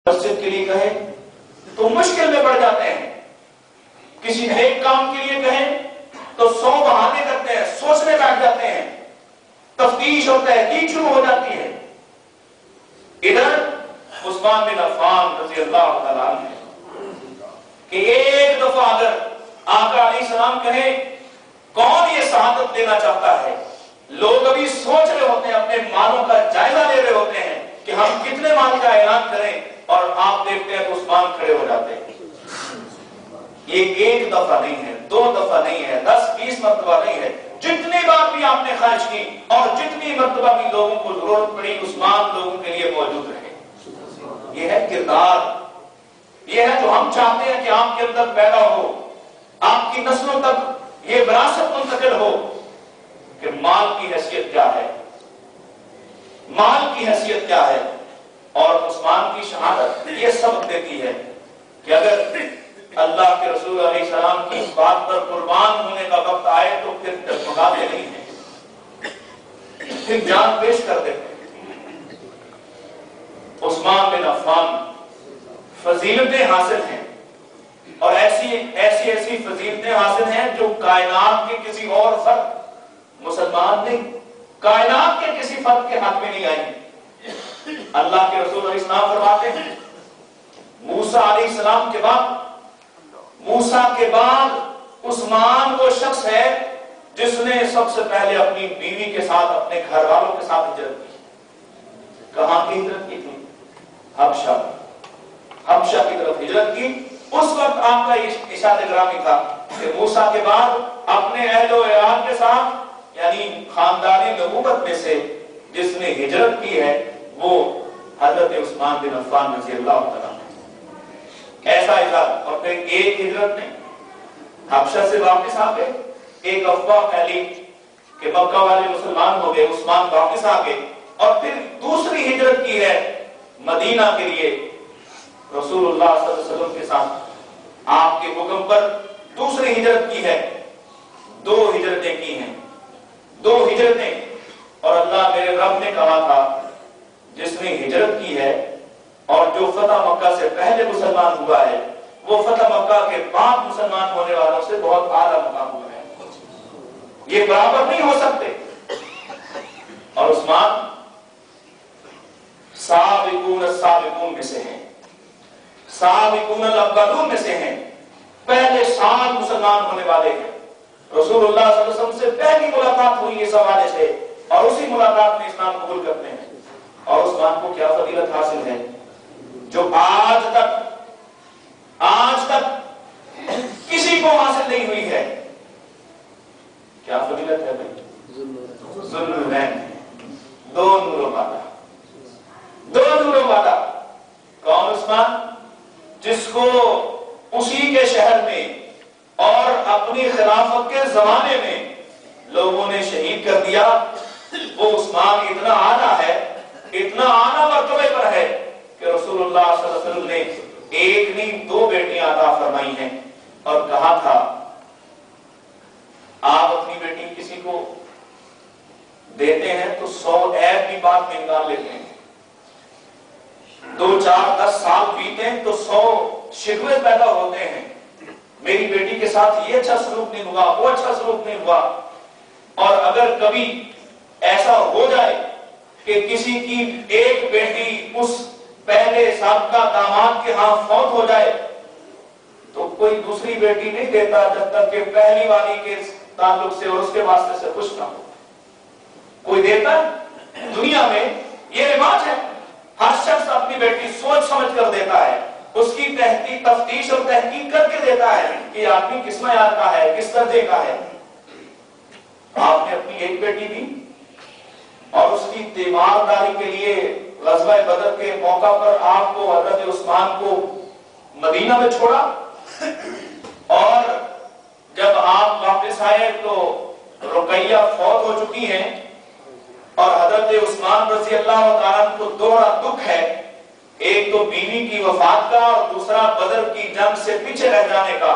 مسجد کے لیے کہیں تو مشکل میں پڑ جاتے ہیں، کسی نیک کام کے لیے کہیں تو 100 بہانے کرتے ہیں، سوچنے بیٹھ جاتے ہیں، تفتیش اور تحقیق شروع ہو جاتی ہے۔ ادھر عثمان بن عفان رضی اللہ تعالیٰ عنہ کہ ایک دفعہ اگر آقا علیہ السلام کہیں کون یہ شہادت دینا چاہتا ہے، لوگ ابھی سوچ رہے ہوتے ہیں، اپنے مالوں کا جائزہ لے رہے ہوتے ہیں کہ ہم کتنے مال کا اعلان کریں، اور آپ دیکھتے ہیں تو عثمان کھڑے ہو جاتے ہیں۔ یہ ایک دفعہ نہیں ہے، 2 دفعہ نہیں ہے، 10-20 مرتبہ نہیں ہے، جتنی بار بھی آپ نے خواہش کی اور جتنی مرتبہ بھی لوگوں کو ضرورت پڑی، عثمان لوگوں کے لیے موجود رہے۔ یہ ہے کردار، یہ ہے جو ہم چاہتے ہیں کہ آپ کے اندر پیدا ہو، آپ کی نسلوں تک یہ وراثت منتقل ہو کہ مال کی حیثیت کیا ہے، مال کی حیثیت کیا ہے۔ اور عثمان کی شہادت یہ سبق دیتی ہے کہ اگر اللہ کے رسول علیہ السلام کی اس بات پر قربان ہونے کا وقت آئے تو پھر ڈگمگاتے نہیں ہیں، پھر جان پیش کر دیتے ہیں۔ عثمان بن عفان فضیلتیں حاصل ہیں، اور ایسی فضیلتیں حاصل ہیں جو کائنات کے کسی اور فرد، مسلمان نہیں، کائنات کے کسی فرد کے حق میں نہیں آئی۔ اللہ کے رسول علیہ السلام فرماتے ہیں موسیٰ علیہ السلام کے بعد، موسیٰ کے بعد عثمان وہ شخص ہے جس نے سب سے پہلے اپنی بیوی کے ساتھ، اپنے گھر والوں کے ساتھ ہجرت کی۔ کہاں کی ہجرت کی تھی؟ حبشہ کی طرف ہجرت کی۔ اس وقت آپ کا ارشاد گرامی تھا کہ موسیٰ کے بعد اپنے اہل و عیال کے ساتھ، یعنی خاندانی نبوت میں سے جس نے ہجرت کی ہے وہ حضرت عثمان بن عفان رضی اللہ تعالیٰ عنہ۔ ایسا ارشاد، اور پھر ایک ہجرت نہیں، حبشہ سے واپس آ گئے، ایک افواہ پھیلی کہ مکہ والے مسلمان ہو گئے، عثمان واپس آ گئے، اور پھر دوسری ہجرت کی ہے مدینہ کے لیے، رسول اللہ صلی اللہ علیہ وسلم کے ساتھ آپ کے حکم پر دوسری ہجرت کی ہے۔ 2 ہجرتیں کی ہیں، 2 ہجرتیں، اور اللہ میرے رب نے کہا تھا جس نے ہجرت کی ہے اور جو فتح مکہ سے پہلے مسلمان ہوا ہے وہ فتح مکہ کے بعد مسلمان ہونے والوں سے بہت اعلیٰ مقام ہوا ہے، یہ برابر نہیں ہو سکتے۔ اور عثمان سابقون السابقون میں سے ہیں، سابقون الاولون میں سے ہیں، پہلے سال مسلمان ہونے والے ہیں۔ رسول اللہ صلی اللہ علیہ وسلم سے پہلی ملاقات ہوئی اس حوالے سے، اور اسی ملاقات میں اسلام قبول کرتے ہیں۔ اور عثمان کو کیا فضیلت حاصل ہے جو آج تک کسی کو حاصل نہیں ہوئی ہے؟ کیا فضیلت ہے بھائی؟ ذوالنورین، 2 نوروں والا، 2 نوروں والا۔ کون عثمان؟ جس کو اسی کے شہر میں اور اپنی خلافت کے زمانے میں لوگوں نے شہید کر دیا۔ وہ عثمان اتنا اعلیٰ ہے، اتنا اعلیٰ مرتبے پر ہے کہ رسول اللہ صلی اللہ علیہ وسلم نے 1 نہیں 2 بیٹیاں عطا فرمائی ہیں، اور کہا تھا آپ اپنی بیٹی کسی کو دیتے ہیں تو 100 عیب بھی بعد میں نکال لیتے ہیں، 2 4 10 سال بیتے ہیں تو 100 شکوے پیدا ہوتے ہیں، میری بیٹی کے ساتھ یہ اچھا سلوک نہیں ہوا، وہ اچھا سلوک نہیں ہوا۔ اور اگر کبھی ایسا ہو جائے کہ کسی کی ایک بیٹی اس پہلے سابقہ داماد کے ہاں فوت ہو جائے تو کوئی دوسری بیٹی نہیں دیتا جب تک کہ پہلی والی کے تعلق سے اور اس کے واسطے سے خوش نہ ہو۔ کوئی دیتا ہے؟ دنیا میں یہ رواج ہے، ہر شخص اپنی بیٹی سوچ سمجھ کر دیتا ہے، اس کی تحقیق تفتیش اور تحقیق کر کے دیتا ہے کہ آدمی کس معیار کا ہے، کس درجے کا ہے۔ آپ نے اپنی ایک بیٹی دی اور اس کی تیمارداری کے لیے غزوہ بدر کے موقع پر آپ کو حضرت عثمان کو مدینہ میں چھوڑا، اور جب آپ واپس آئے تو رقیہ فوت ہو چکی ہیں، اور حضرت عثمان رضی اللہ تعالیٰ عنہ کو 2 دکھ ہے، ایک تو بیوی کی وفات کا اور دوسرا بدر کی جنگ سے پیچھے رہ جانے کا۔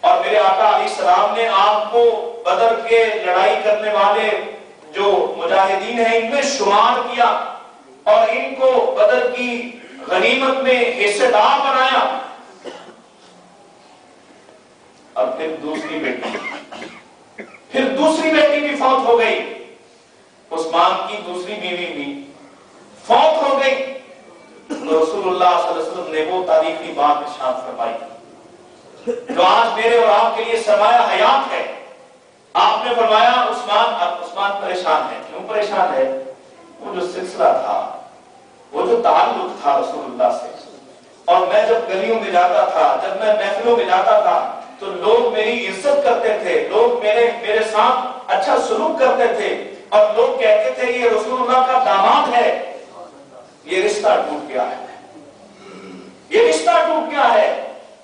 اور میرے آقا علیہ السلام نے آپ کو بدر کے لڑائی کرنے والے جو مجاہدین ہیں ان میں شمار کیا، اور ان کو بدر کی غنیمت میں حصے دار بنایا. اور پھر دوسری بیٹی بھی فوت ہو گئی. عثمان کی دوسری بیوی بھی فوت ہو گئی. تو رسول اللہ صلی اللہ علیہ وسلم نے وہ تاریخی بات ارشاد فرمائی جو آج میرے اور آپ کے لیے سرمایہ حیات ہے. آپ نے فرمایا عثمان پریشان ہے. کیوں پریشان ہے؟ وہ جو سلسلہ تھا, وہ جو تعلق تھا رسول اللہ سے, اور میں جب گلیوں میں جاتا تھا, جب میں محفلوں میں جاتا تھا, تو لوگ میری عزت کرتے تھے, لوگ میرے ساتھ اچھا سلوک کرتے تھے, اور لوگ کہتے تھے یہ رسول اللہ کا داماد ہے. یہ رشتہ ٹوٹ گیا ہے, یہ رشتہ ٹوٹ گیا ہے.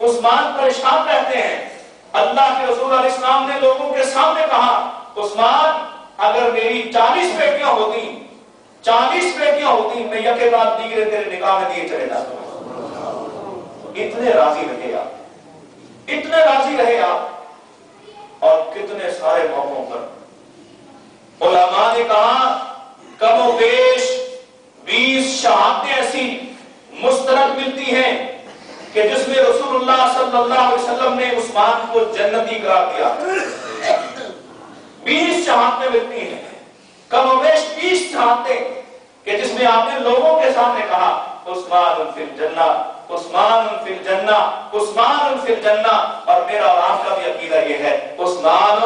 عثمان پریشان رہتے ہیں. اللہ کے رسول علیہ السلام نے لوگوں کے سامنے کہا, عثمان اگر میری 40 بیٹیاں ہوتی, میں یکے بعد دیگرے تیرے نکاح میں دیے چلے جاتا. اتنے راضی رہے آپ. اور کتنے سارے موقعوں پر علماء نے کہا کم و بیش 20 شہادتیں ایسی مسترد ملتی ہیں کہ جس میں رسول اللہ صلی اللہ علیہ وسلم نے عثمان کو جنتی قرار دیا. 20 شہادتیں ملتی ہیں, کم و بیش 20 شہادتیں کہ جس میں آپ نے لوگوں کے سامنے کہا عثمان فی الجنہ, عثمان فی الجنہ, عثمان فی الجنہ. اور میرا اور آپ کا بھی عقیدہ یہ ہے عثمان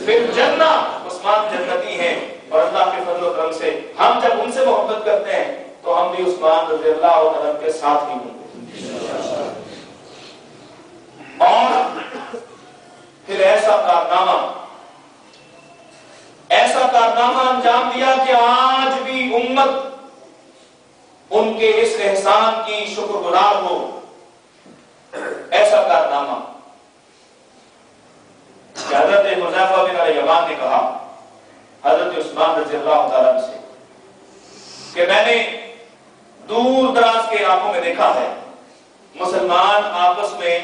فی الجنہ, عثمان جنتی ہیں. اور اللہ کے فضل و کرم سے ہم جب ان سے محبت کرتے ہیں تو ہم بھی عثمان رضی اللہ عنہ کے ساتھ ہی ہوں. اور پھر ایسا کارنامہ انجام دیا کہ آج بھی امت ان کے اس احسان کی شکر گزار ہو. ایسا کارنامہ حضرت حذیفہ بن الیمان نے کہا حضرت عثمان رضی اللہ تعالیٰ عنہ سے کہ میں نے دور دراز کے علاقوں میں دیکھا ہے مسلمان آپس میں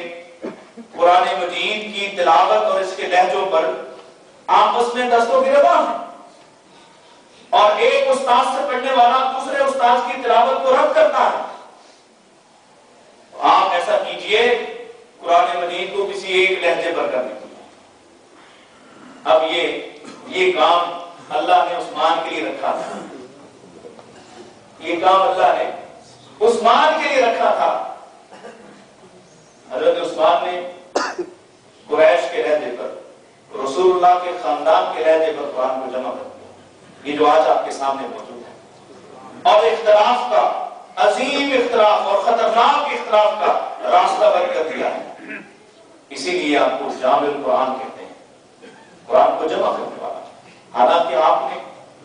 قرآن مجید کی تلاوت اور اس کے لہجوں پر آپس میں دست و گریباں ہیں, اور ایک استاد سے پڑھنے والا دوسرے استاد کی تلاوت کو رد کرتا ہے. آپ ایسا کیجئے قرآن مجید کو کسی ایک لہجے پر کر دیجیے. اب یہ کام اللہ نے عثمان کے لیے رکھا تھا, یہ کام اللہ نے عثمان کے لیے رکھا تھا. حضرت عثمان نے قریش کے لہجے پر, رسول اللہ کے خاندان کے لہجے پر قرآن کو جمع کر دیا, یہ جو آج آپ کے سامنے موجود ہے. اور اختلاف کا, عظیم اختلاف اور خطرناک اختلاف کا راستہ بند کر دیا ہے. اسی لیے آپ کو جامع القرآن کہتے ہیں, قرآن کو جمع کرنے والا. حالانکہ آپ نے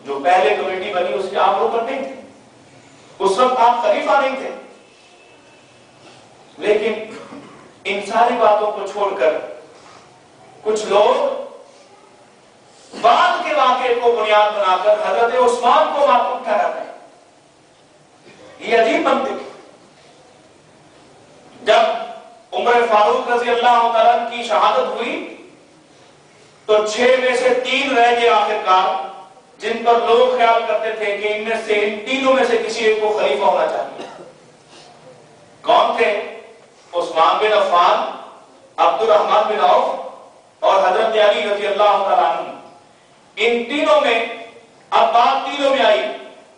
جو پہلے کمیٹی بنی اس کے آپ رکن نہیں تھے, اس وقت آپ خلیفہ نہیں تھے, لیکن ان ساری باتوں کو چھوڑ کر کچھ لوگ بعد کے واقعے کو بنیاد بنا کر حضرت عثمان کو معقول ٹھہراتے ہیں. یہ عجیب منطق. جب عمر فاروق رضی اللہ تعالیٰ عنہ کی شہادت ہوئی تو 6 میں سے 3 رہ گئے آخرکار, جن پر لوگ خیال کرتے تھے کہ ان تینوں میں سے کسی ایک کو خلیفہ ہونا چاہیے. کون تھے؟ عثمان بن عفان, عبد الرحمن بن عوف اور حضرت علی رضی اللہ تعالیٰ عنہ. ان تینوں میں اب بات تینوں میں آئی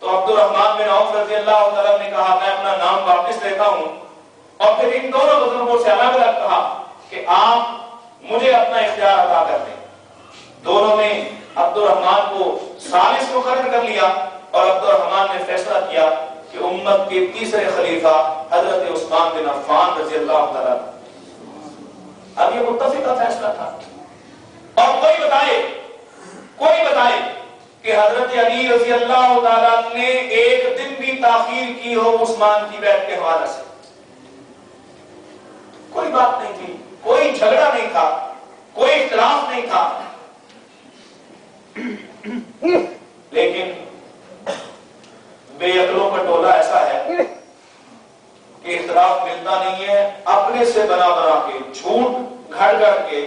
تو عبد الرحمن بن عوف رضی اللہ تعالیٰ عنہ نے کہا میں اپنا نام واپس لیتا ہوں, اور پھر ان دونوں بزرگوں سے الگ الگ کہا کہ آپ مجھے اپنا اختیار عطا کر دیں. دونوں نے عبد الرحمن کو ثالث مقرر کر لیا, اور عبد الرحمن نے فیصلہ کیا کہ امت کے تیسرے خلیفہ حضرت عثمان بن عفان رضی اللہ تعالیٰ عنہ. اب یہ متفقہ فیصلہ تھا. اور کوئی بتائے کہ حضرت علی رضی اللہ تعالیٰ عنہ نے ایک دن بھی تاخیر کی ہو عثمان کی بیعت کے حوالے سے. کوئی بات نہیں تھی, کوئی جھگڑا نہیں تھا, کوئی اختلاف نہیں تھا. لیکن بے عقلوں کا ٹولہ ایسا ہے کہ اختلاف ملتا نہیں ہے, اپنے سے بنا کے جھوٹ گھڑ کے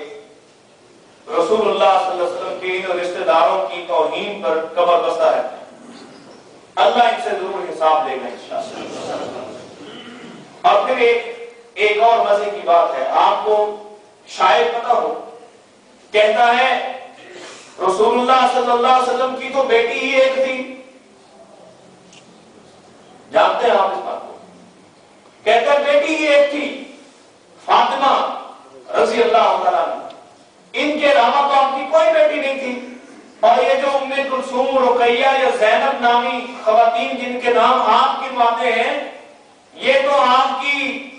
رسول اللہ صلی اللہ علیہ وسلم کے رشتہ داروں کی توہین پر کمر بستہ رہتے ہیں. اللہ ان سے ضرور حساب لے گا انشاءاللہ. ایک اور مزے کی بات ہے، آپ کو شاید پتا ہو، کہتا ہے رسول اللہ صلی اللہ علیہ وسلم کی تو بیٹی ہی ایک تھی، جانتے ہیں آپ اس بات کو؟ کہتا ہے بیٹی ہی ایک تھی، فاطمہ رضی اللہ تعالیٰ عنہ، ان کے علاوہ تو آپ کی کوئی بیٹی نہیں تھی۔ اور یہ جو ام کلثوم، رقیہ یا زینب نامی خواتین جن کے نام آپ گنواتے ہیں، یہ تو آپ کی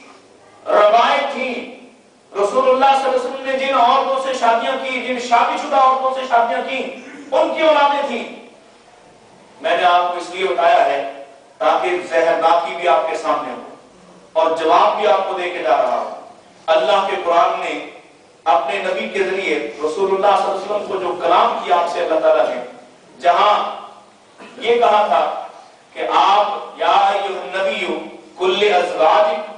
روایت تھی۔ رسول اللہ صلی اللہ علیہ وسلم نے جن عورتوں سے شادیاں کی، جن شادی شدہ عورتوں سے شادیاں کی، ان کی اولادیں تھیں۔ میں نے آپ کو اس لیے بتایا ہے تاکہ ذہن باقی بھی آپ کے سامنے ہو اور جواب بھی آپ کو دے کے جا رہا ہوں۔ اللہ کے قرآن نے اپنے نبی کے ذریعے رسول اللہ صلی اللہ علیہ وسلم کو جو کلام کیا آپ سے اللہ تعالیٰ نے، جہاں یہ کہا تھا کہ آپ یا ایھا النبی کل ازواجک